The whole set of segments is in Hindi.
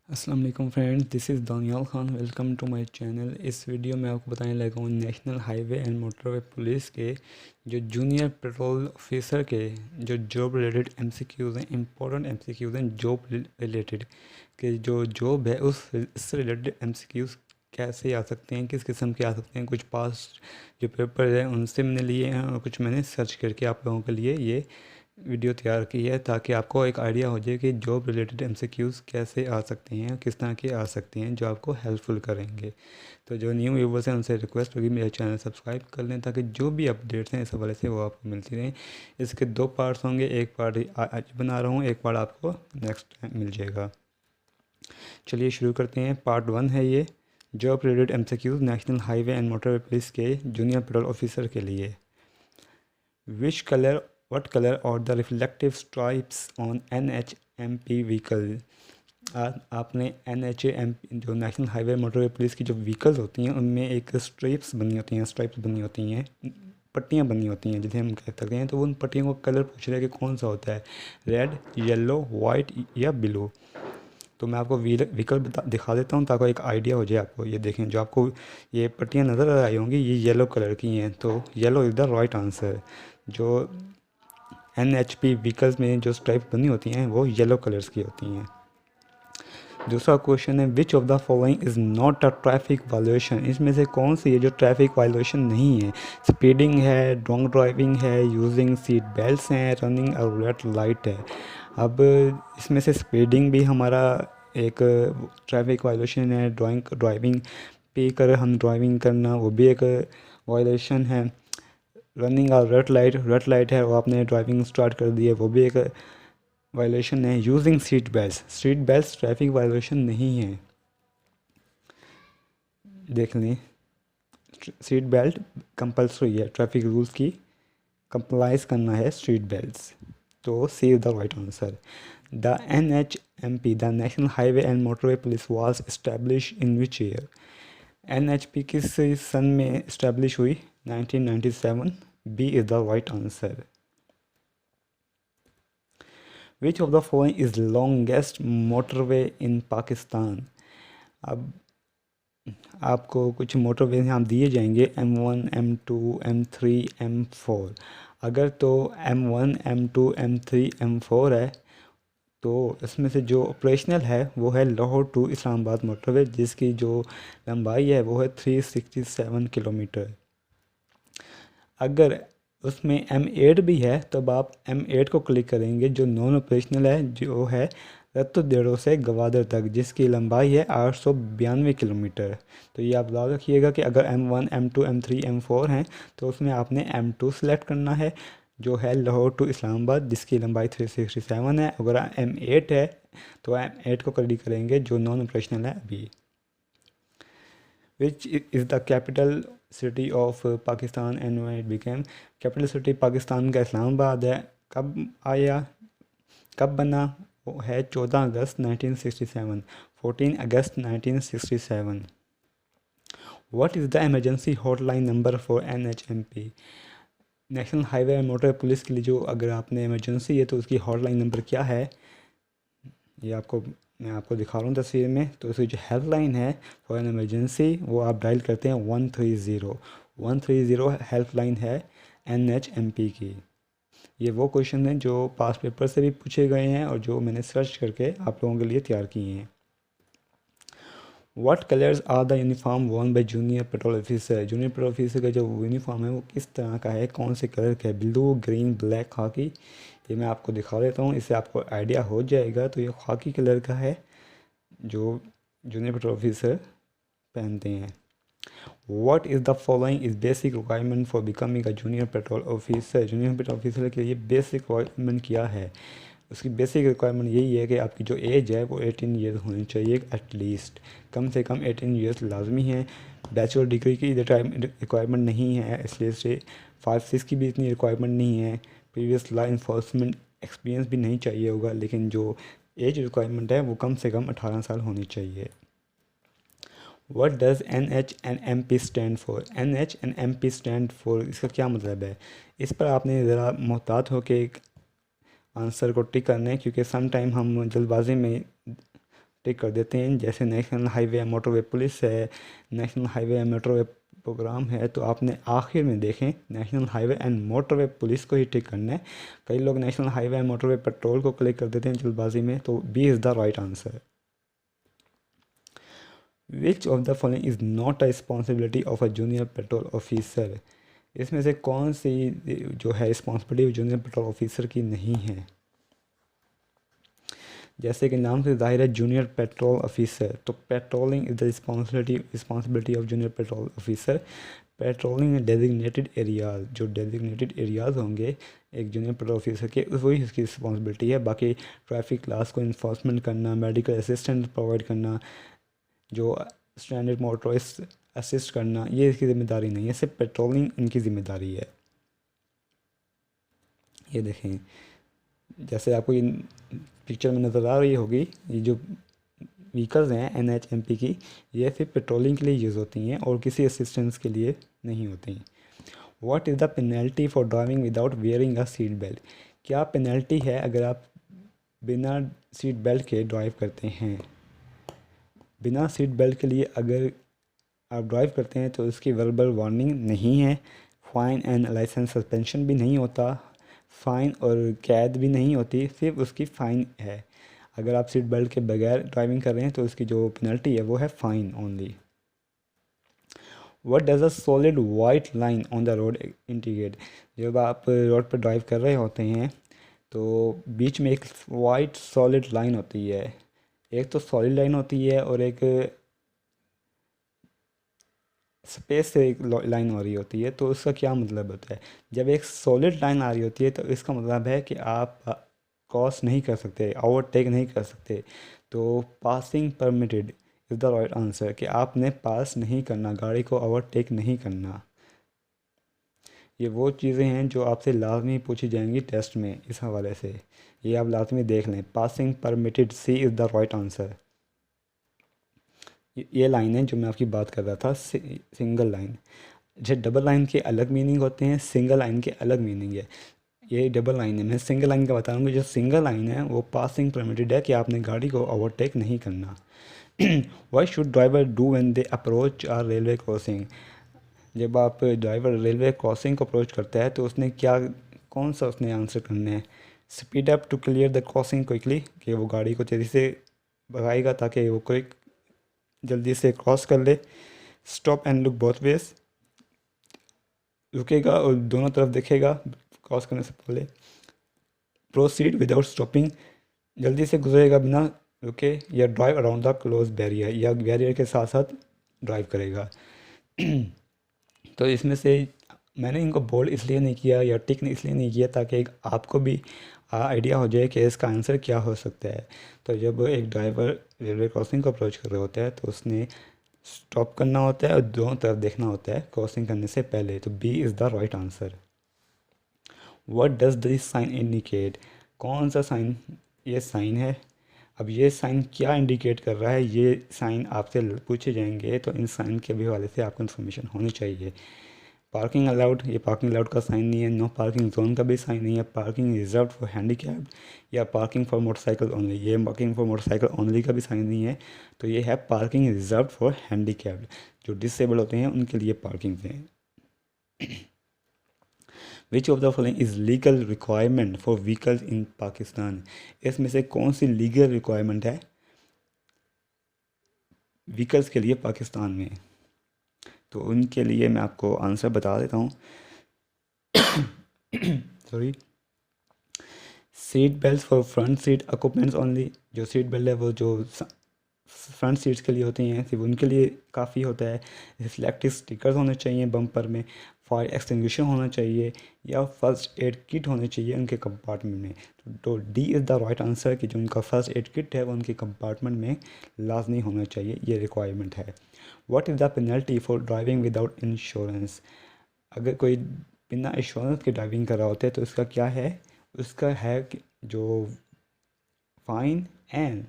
अस्सलाम वालेकुम friends, this is Daniyal Khan. Welcome to my channel. इस वीडियो में आपको बताने लगा हूँ national highway and motorway police के जो जूनियर पेट्रोल ऑफिसर के जो जॉब रिलेटेड एमसीक्यूज़ हैं, इंपॉर्टेंट एमसीक्यूज़ हैं जॉब रिलेटेड के जो जॉब है उससे रिलेटेड एमसीक्यूज़ कैसे आ सकते हैं, किस किस्म के आ सकते हैं। कुछ पास्ट जो पेपर हैं उनसे मैंने लिए हैं और कुछ मैंने सर्च करके आप लोगों के लिए ये वीडियो तैयार की है ताकि आपको एक आइडिया हो जाए कि जॉब रिलेटेड एमसीक्यूज़ कैसे आ सकते हैं, किस तरह के आ सकते हैं जो आपको हेल्पफुल करेंगे। तो जो न्यू व्यूवर्स हैं उनसे रिक्वेस्ट होगी मेरे चैनल सब्सक्राइब कर लें ताकि जो भी अपडेट्स हैं इस हवाले से वो आपको मिलती रहें। इसके दो पार्ट्स होंगे, एक पार्ट आज बना रहा हूँ, एक पार्ट आपको नेक्स्ट टाइम मिल जाएगा। चलिए शुरू करते हैं। पार्ट 1 है ये, job related MCQs national highway and motorway police के जूनियर पेट्रोल ऑफिसर के लिए। Which color, what color are the reflective stripes on NHMP vehicle? आपने NHMP जो नेशनल हाईवे मोटरवे पुलिस की जो व्हीकल्स होती हैं उनमें एक स्ट्राइप्स बनी होती हैं, पट्टियाँ बनी होती हैं जिसे हम कह सकते हैं। तो उन पट्टियों का कलर पूछ रहे हैं कि कौन सा होता है, रेड, येलो, वाइट या ब्लू। तो मैं आपको व्हीकल दिखा देता हूँ ताकि एक आइडिया हो जाए आपको। ये देखें, जो आपको ये पट्टियाँ नज़र आ रही होंगी ये येलो कलर की हैं, तो yellow is the right answer. जो NHP व्हीकल्स में जो स्ट्राइप बनी होती हैं वो येलो कलर्स की होती हैं। दूसरा क्वेश्चन है, विच of the following is not a traffic violation? इसमें से कौन सी है जो ट्रैफिक वायलेशन नहीं है? स्पीडिंग है, ड्रंक ड्राइविंग है, यूजिंग सीट बेल्ट्स हैं, रनिंग अ रेड लाइट है। अब इसमें से स्पीडिंग भी हमारा एक ट्रैफिक वायलेशन है, ड्राइविंग पी कर हम ड्राइविंग करना वो भी एक वायलेशन है। रनिंग और रेड लाइट है और आपने ड्राइविंग स्टार्ट कर दी है वो भी एक वायलेशन है। Using seat belt traffic violation नहीं है, देख लें। सीट बेल्ट कंपल्सरी है, ट्रैफिक रूल्स की कंप्लाइज करना है सीट बेल्ट्स। तो C is the right answer. The NHMP the national highway and motorway police was establish in which year? NHP किस सन में इस्टेब्लिश हुई? 1997। B is the right answer. Which of the following is longest motorway in Pakistan? अब आपको कुछ मोटरवे यहाँ दिए जाएंगे, M1, M2, M3, M4। अगर तो M1, M2, M3, M4 है तो इसमें से जो ऑपरेशनल है वो है लाहौर टू इस्लामाबाद मोटरवे, जिसकी जो लंबाई है वो है 367 किलोमीटर। अगर उसमें M8 भी है तब आप M8 को क्लिक करेंगे, जो नॉन ऑपरेशनल है, जो है रत्तो देरो से गवादर तक, जिसकी लंबाई है 892 किलोमीटर। तो ये आप याद रखिएगा कि अगर M1, M2, M3, M4 हैं तो उसमें आपने M2 सेलेक्ट करना है जो है लाहौर टू इस्लामाबाद, जिसकी लंबाई 367 है। अगर M8 है तो M8 को क्लिक करेंगे जो नॉन ऑपरेशनल है अभी। Which is the capital city of Pakistan and when it became? Capital city Pakistan का इस्लामाबाद है। कब आया, कब बना? वो है 14 अगस्त 1967, 14 अगस्त 1967। What is the emergency hotline number for NHMP? National highway and motor police के लिए जो अगर आपने इमरजेंसी है तो उसकी हॉटलाइन नंबर क्या है? ये आपको मैं आपको दिखा रहा हूँ तस्वीर में। तो उसकी जो हेल्पलाइन है फॉर एन इमरजेंसी वो आप डायल करते हैं 130 हेल्पलाइन है NHMP की। ये वो क्वेश्चन हैं जो पास पेपर से भी पूछे गए हैं और जो मैंने सर्च करके आप लोगों के लिए तैयार किए हैं। What colours are the uniform worn by junior patrol officer? Junior patrol officer का जो यूनिफॉर्म है वो किस तरह का है, कौन से कलर का है? ब्लू, ग्रीन, ब्लैक, खाकी। ये मैं आपको दिखा देता हूँ, इससे आपको आइडिया हो जाएगा। तो ये खाकी कलर का है जो जूनियर पेट्रोल ऑफिसर पहनते हैं। What is the following is basic requirement for becoming a junior patrol officer? Junior patrol officer के लिए बेसिक रिक्वायरमेंट क्या है? उसकी बेसिक रिक्वायरमेंट यही है कि आपकी जो एज है वो 18 ईयर्स होनी चाहिए एटलीस्ट, कम से कम 18 ईयर्स लाजमी है। बैचलर डिग्री की रिक्वायरमेंट नहीं है, इसलिए से 5-6 की भी इतनी रिक्वायरमेंट नहीं है। प्रीवियस लॉ इन्फोर्समेंट एक्सपीरियंस भी नहीं चाहिए होगा, लेकिन जो एज रिक्वायरमेंट है वो कम से कम 18 साल होनी चाहिए। What does NHMP stand for? NHMP stand for इसका क्या मतलब है? इस पर आपने ज़रा मोहतात होकर आंसर को टिक करना है, क्योंकि सम टाइम हम जल्दबाजी में टिक कर देते हैं। जैसे national highway and motorway police है, national highway and motorway program है, तो आपने आखिर में देखें national highway and motorway police को ही टिक करना है। कई लोग national highway and motorway patrol को क्लिक कर देते हैं जल्दबाजी में, तो B is the right answer. Which of the following is not a responsibility of a junior patrol officer? इसमें से कौन सी जो है रिस्पॉन्सिबिलिटी जूनियर पेट्रोल ऑफिसर की नहीं है? जैसे कि नाम से जाहिर है जूनियर पेट्रोल ऑफिसर, तो patrolling is the responsibility of junior patrol officer. Patrolling designated areas, जो डेजिग्नेटेड एरियाज होंगे एक जूनियर पेट्रोल ऑफिसर के, वही उसकी रिस्पॉन्सिबिलिटी है। बाकी ट्रैफिक लॉस को इन्फोर्समेंट करना, मेडिकल असिस्टेंट प्रोवाइड करना, जो स्टैंडर्ड मोटरिस्ट असिस्ट करना, ये इसकी ज़िम्मेदारी नहीं है, सिर्फ पेट्रोलिंग इनकी ज़िम्मेदारी है। ये देखें, जैसे आपको ये पिक्चर में नज़र आ रही होगी, ये जो व्हीकल्स हैं NHMP की, ये सिर्फ पेट्रोलिंग के लिए यूज़ होती हैं और किसी असिस्टेंस के लिए नहीं होती। What is the penalty for driving without wearing a seat belt? क्या पेनल्टी है अगर आप बिना सीट बेल्ट के ड्राइव करते हैं? बिना सीट बेल्ट के लिए अगर आप ड्राइव करते हैं तो उसकी वर्बल वार्निंग नहीं है, फ़ाइन एंड लाइसेंस सस्पेंशन भी नहीं होता, फ़ाइन और कैद भी नहीं होती, सिर्फ उसकी फ़ाइन है। अगर आप सीट बेल्ट के बगैर ड्राइविंग कर रहे हैं तो उसकी जो पेनल्टी है वो है fine only. What does a solid white line on the road indicate? जब आप रोड पर ड्राइव कर रहे होते हैं तो बीच में एक वाइट सॉलिड लाइन होती है। एक तो सॉलिड लाइन होती है और एक स्पेस से एक लाइन हो रही होती है। तो उसका क्या मतलब होता है? जब एक सॉलिड लाइन आ रही होती है तो इसका मतलब है कि आप क्रॉस नहीं कर सकते, ओवरटेक नहीं कर सकते। तो passing permitted is the right answer, कि आपने पास नहीं करना, गाड़ी को ओवरटेक नहीं करना। ये वो चीज़ें हैं जो आपसे लाजमी पूछी जाएंगी टेस्ट में, इस हवाले से ये आप लाजमी देख लें। Passing permitted, C is the right answer. ये लाइन है जो मैं आपकी बात कर रहा था, सिंगल लाइन। जो डबल लाइन के अलग मीनिंग होते हैं, सिंगल लाइन के अलग मीनिंग है। ये डबल लाइन है, मैं सिंगल लाइन का बता रहा हूँ। जो सिंगल लाइन है वो पासिंग परमिटेड है, कि आपने गाड़ी को ओवरटेक नहीं करना। Why should driver do when they approach are railway crossing? जब आप ड्राइवर रेलवे क्रॉसिंग को अप्रोच करता है तो उसने क्या, कौन सा उसने आंसर करना है? Speed up to clear the crossing quickly, कि वो गाड़ी को तेज़ी से भगाएगा ताकि वो क्विक जल्दी से क्रॉस कर ले। Stop and look both ways, रुकेगा और दोनों तरफ देखेगा क्रॉस करने से पहले। प्रोसीड विदाउट स्टॉपिंग, जल्दी से गुजरेगा बिना रुके। या drive around the close barrier, या बैरियर के साथ साथ ड्राइव करेगा। तो इसमें से मैंने इनको बोल्ड इसलिए नहीं किया या टिक इसलिए नहीं किया ताकि आपको भी आइडिया हो जाए कि इसका आंसर क्या हो सकता है। तो जब एक ड्राइवर रेलवे क्रॉसिंग को अप्रोच कर रहा होता है तो उसने स्टॉप करना होता है और दोनों तरफ देखना होता है क्रॉसिंग करने से पहले। तो B is the right answer. What does this sign indicate? कौन सा साइन ये साइन है? अब ये साइन क्या इंडिकेट कर रहा है, ये साइन आपसे पूछे जाएंगे, तो इन साइन के भी हवाले से आपको इन्फॉर्मेशन होनी चाहिए। पार्किंग अलाउड, ये पार्किंग अलाउड का साइन नहीं है। नो पार्किंग जोन का भी साइन नहीं है। पार्किंग रिजर्व फॉर हैंडीकैप या पार्किंग फॉर मोटरसाइकिल ओनली, ये पार्किंग फॉर मोटरसाइकिल ओनली का भी साइन नहीं है। तो ये है पार्किंग रिजर्व फॉर हैंडीकैप, जो डिसेबल होते हैं उनके लिए पार्किंग है। विच of the following is legal requirement for vehicles इन पाकिस्तान? इसमें से कौन सी लीगल रिक्वायरमेंट है व्हीकल्स के लिए पाकिस्तान में? तो उनके लिए मैं आपको आंसर बता देता हूँ। Sorry, seat belt for front seat occupants only. जो सीट बेल्ट है वो जो फ्रंट सीट्स के लिए होती हैं सिर्फ उनके लिए काफ़ी होता है। रिफ्लेक्टिव स्टिकर्स होने चाहिए बम्पर में, फायर एक्सटिंग्विशर होना चाहिए, या फर्स्ट एड किट होनी चाहिए उनके कंपार्टमेंट में। तो D is the right answer, कि जो उनका फर्स्ट एड किट है वो उनके कंपार्टमेंट में लाजमी होना चाहिए, ये रिक्वायरमेंट है। What is the penalty for driving without insurance? अगर कोई बिना इंश्योरेंस के ड्राइविंग कर रहा होता है तो उसका क्या है? उसका है कि जो fine and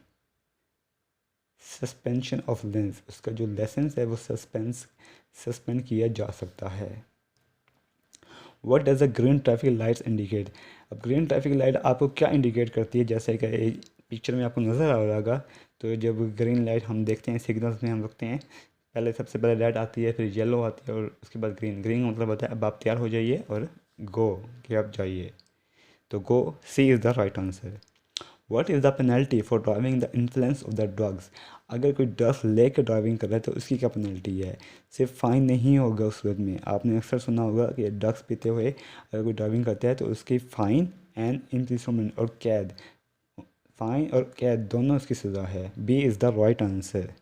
suspension of licence, उसका जो लाइसेंस है वो सस्पेंड किया जा सकता है। What does a green traffic lights indicate? अब ग्रीन ट्रैफिक लाइट आपको क्या इंडिकेट करती है? जैसे कि पिक्चर में आपको नज़र आ रहा होगा, तो जब ग्रीन लाइट हम देखते हैं सिग्नल्स में हम रुकते हैं, पहले सबसे पहले रेड आती है, फिर येलो आती है और उसके बाद ग्रीन। ग्रीन का मतलब होता है अब आप तैयार हो जाइए और गो, कि आप जाइए। तो go, C is the right answer. What is the penalty for driving the influence of the drugs? अगर कोई ड्रग्स लेकर ड्राइविंग कर रहा है तो उसकी क्या पेनल्टी है? सिर्फ फ़ाइन नहीं होगा उस सूरत में। आपने अक्सर सुना होगा कि ड्रग्स पीते हुए अगर कोई ड्राइविंग करता है तो उसकी फ़ाइन एंड इम्प्रिजनमेंट और कैद, फ़ाइन और कैद दोनों उसकी सज़ा है। B is the right answer.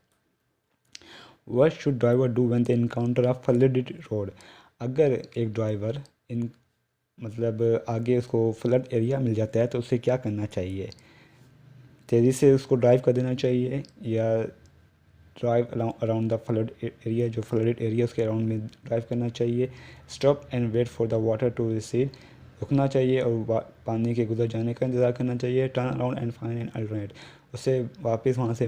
What should driver do when they encounter a flooded road? अगर एक ड्राइवर इन मतलब आगे उसको फ्लड एरिया मिल जाता है तो उसे क्या करना चाहिए? तेज़ी से उसको ड्राइव कर देना चाहिए या drive around the flood area, जो फ्लडेड एरिया उसके अराउंड में ड्राइव करना चाहिए? Stop and wait for the water to recede, रुकना चाहिए और पानी के गुजर जाने का इंतज़ार करना चाहिए? Turn around and find an alternate, उसे वापस वहाँ से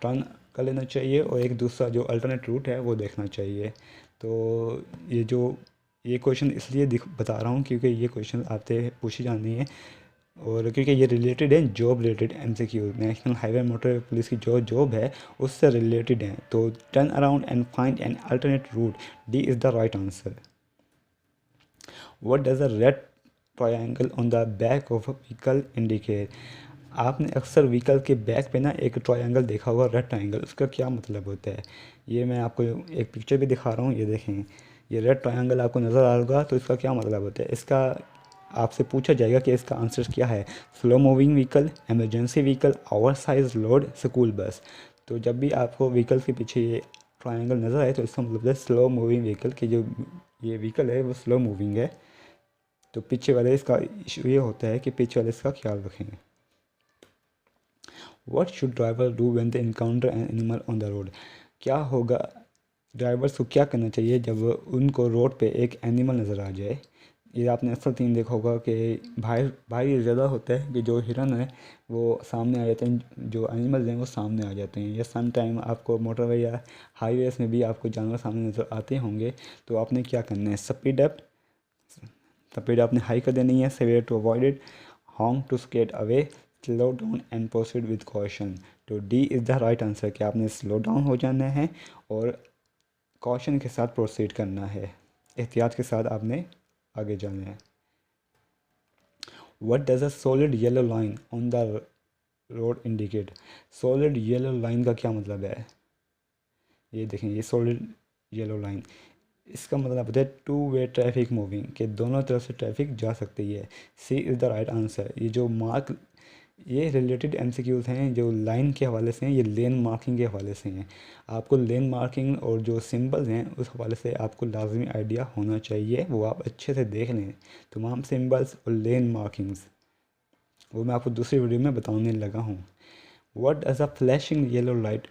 टर्न कर लेना चाहिए और एक दूसरा जो अल्टरनेट रूट है वो देखना चाहिए। तो ये क्वेश्चन इसलिए बता रहा हूँ क्योंकि ये क्वेश्चन आते पूछे जाने हैं और क्योंकि ये रिलेटेड है job related MCQ, national highway motor police की जो जॉब है उससे रिलेटेड है। तो turn around and find an alternate root, D is the right answer. What does a red triangle on the back of a vehicle indicate? आपने अक्सर व्हीकल के बैक पे ना एक ट्रायंगल देखा होगा, रेड ट्रायंगल, उसका क्या मतलब होता है? ये मैं आपको एक पिक्चर भी दिखा रहा हूँ, ये देखें, ये रेड ट्रायंगल आपको नज़र आ रहा होगा। तो इसका क्या मतलब होता है? इसका आपसे पूछा जाएगा कि इसका आंसर क्या है। Slow moving vehicle, emergency vehicle, over size load, school bus. तो जब भी आपको व्हीकल के पीछे ये ट्रायंगल नज़र आए तो इसका मतलब है स्लो मूविंग व्हीकल, कि जो ये व्हीकल है वो स्लो मूविंग है। तो पीछे वाले इसका इशू ये होता है कि पीछे वाले इसका ख्याल रखेंगे। What should driver do when they encounter an animal on the road? क्या होगा, ड्राइवर्स को क्या करना चाहिए जब उनको रोड पे एक एनिमल नज़र आ जाए? ये आपने अक्सर तीन देखा होगा कि भाई ज़्यादा होता है कि जो हिरन है वो सामने आ जाते हैं, जो एनिमल्स हैं वो सामने आ जाते हैं, या सम टाइम आपको मोटरवे या हाईवेज़ में भी आपको जानवर सामने नज़र आते होंगे। तो आपने क्या करना है? स्पीड आपने हाई कर देनी है, swerve to avoid it, horn to scare away, slow down and proceed with caution. तो D is the right answer, कि आपने स्लो डाउन हो जाना है और कॉशन के साथ प्रोसीड करना है, एहतियात के साथ आपने आगे जाना है। What does a solid yellow line on the road indicate? Solid yellow line का क्या मतलब है? ये देखें, ये सॉलिड येलो लाइन, इसका मतलब होता है टू वे ट्रैफिक मूविंग, के दोनों तरफ से ट्रैफिक जा सकती है। सी इज़ द राइट आंसर। ये जो मार्क, ये रिलेटेड एमसीक्यूज़ हैं जो लाइन के हवाले से हैं, ये लेन मार्किंग के हवाले से हैं। आपको लेन मार्किंग और जो सिंबल्स हैं उस हवाले से आपको लाजमी आइडिया होना चाहिए, वो आप अच्छे से देख लें। तमाम सिंबल्स और लेन मार्किंग्स वो मैं आपको दूसरी वीडियो में बताने लगा हूँ। What does a flashing yellow light?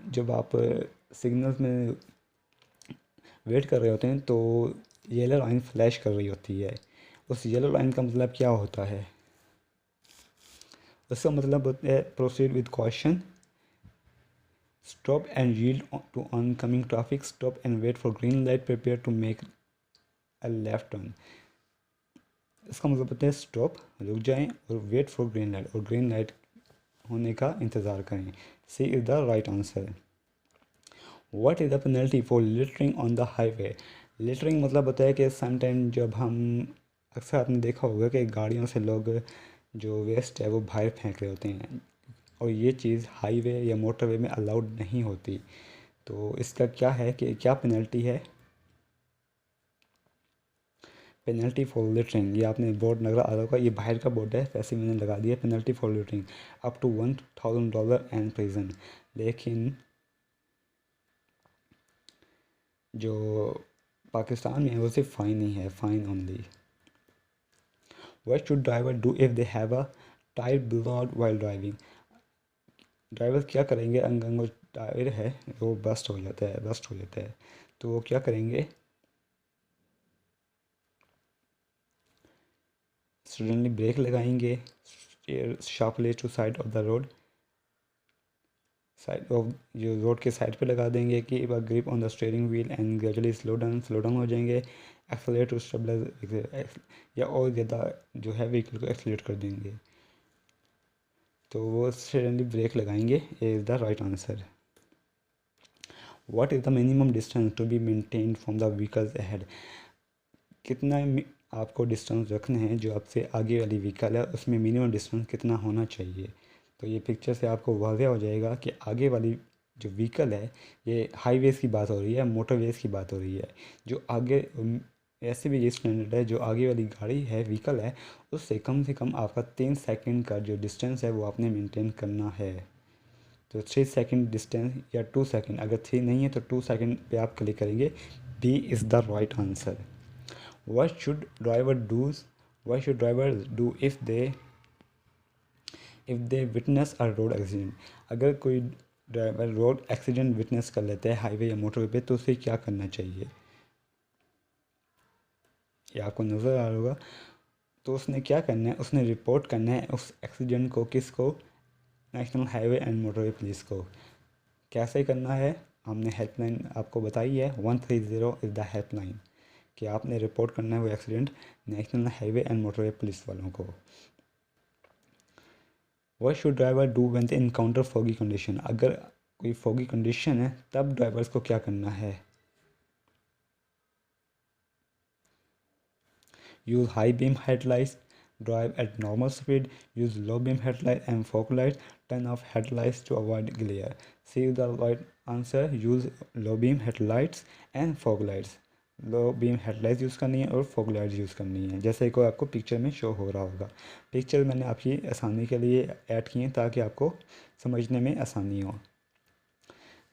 जब आप सिग्नल्स में वेट कर रहे होते हैं तो येलो लाइन फ्लैश कर रही होती है, उस येलो लाइन का मतलब क्या होता है? उसका मतलब होता है proceed with caution, stop and yield to oncoming traffic, stop and wait for green light, prepare to make a left turn. इसका मतलब होता है स्टॉप, रुक जाएं, और वेट फॉर ग्रीन लाइट, और ग्रीन लाइट होने का इंतज़ार करें। C is the right answer. What is the penalty for littering on the highway? Littering मतलब होता है कि सम टाइम जब हम, अक्सर आपने देखा होगा कि गाड़ियों से लोग जो वेस्ट है वो बाहर फेंक रहे होते हैं, और ये चीज़ हाईवे या मोटरवे में अलाउड नहीं होती। तो इसका क्या है कि क्या पेनल्टी है? पेनल्टी फॉर लिटरिंग, ये आपने बोर्ड नज़र आ रहा होगा, ये बाहर का बोर्ड है, पैसे मैंने लगा दिया। Penalty for littering up to $1000 and prison. लेकिन जो पाकिस्तान में है वो सिर्फ फ़ाइन ही है, fine only. What should driver do if they have a tyre blowed while driving? Driver क्या करेंगे अगर वो टायर है वो बस्ट हो जाता है, तो वो क्या करेंगे? सडनली ब्रेक लगाएंगे, sharply to side of the road, side of जो रोड के साइड पे लगा देंगे, कि grip on the steering wheel and gradually slow down हो जाएंगे, एक्सेलरेट टू स्टेबलाइज, या और ज़्यादा जो है व्हीकल को एक्सेलरेट कर देंगे। तो वो सडनली ब्रेक लगाएंगे, is the right answer. What is the minimum distance to be maintain from the vehicles ahead. कितना आपको डिस्टेंस रखना है, जो आपसे आगे वाली व्हीकल है उसमें मिनिमम डिस्टेंस कितना होना चाहिए। तो ये पिक्चर से आपको वाज़ह हो जाएगा कि आगे वाली जो व्हीकल है, ये हाईवेज़ की बात हो रही है, मोटरवेज़ की बात हो रही है। जो आगे ऐसे भी ये स्टैंडर्ड है, जो आगे वाली गाड़ी है, व्हीकल है, उससे कम आपका 3 सेकंड का जो डिस्टेंस है वो आपने मेंटेन करना है। तो 3 सेकंड डिस्टेंस या 2 सेकंड, अगर 3 नहीं है तो 2 सेकंड पे आप क्लिक करेंगे। B is the right answer. What should driver do? What should drivers do if they witness a road accident? अगर कोई ड्राइवर रोड एक्सीडेंट विटनेस कर लेता है हाईवे या मोटरवे पे, तो उसे क्या करना चाहिए। ये आपको नज़र आ रहा होगा। तो उसने क्या करना है, उसने रिपोर्ट करना है उस एक्सीडेंट को, किसको, national highway and motorway police को। कैसे करना है, हमने हेल्पलाइन आपको बताई है, 130 इज़ द हेल्पलाइन, कि आपने रिपोर्ट करना है वो accident national highway and motorway police वालों को। What should driver do when they encounter foggy condition. अगर कोई फॉगी कंडीशन है तब ड्राइवर्स को क्या करना है। Use high beam headlights, drive at normal speed, use low beam headlight and fog lights, turn off headlights to avoid glare. C the right answer, use low beam headlights and fog lights. Low beam headlights use करनी है और फॉग लाइट्स यूज़ करनी है, जैसे कि आपको पिक्चर में शो हो रहा होगा। पिक्चर मैंने आपकी आसानी के लिए ऐड किए हैं ताकि आपको समझने में आसानी हो।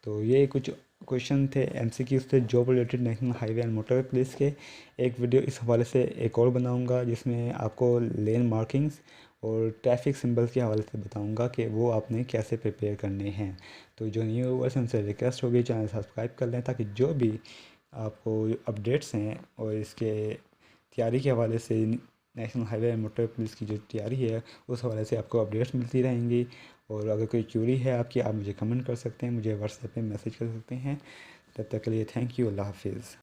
तो ये कुछ क्वेश्चन थे एमसीक्यूज़ थे job related national highway and motorway police के। एक वीडियो इस हवाले से एक और बनाऊंगा जिसमें आपको लेन मार्किंग्स और ट्रैफिक सिंबल्स के हवाले से बताऊंगा कि वो आपने कैसे प्रिपेयर करने हैं। तो जो न्यू व्यूअर्स हैं उनसे रिक्वेस्ट होगी चैनल सब्सक्राइब कर लें, ताकि जो भी आपको अपडेट्स हैं और इसके तैयारी के हवाले से, national highway and motorway police की जो तैयारी है उस हवाले से आपको अपडेट्स मिलती रहेंगी। और अगर कोई क्यूरी है आपकी, आप मुझे कमेंट कर सकते हैं, मुझे व्हाट्सएप पे मैसेज कर सकते हैं। तब तक के लिए थैंक यू, अल्लाह हाफिज़।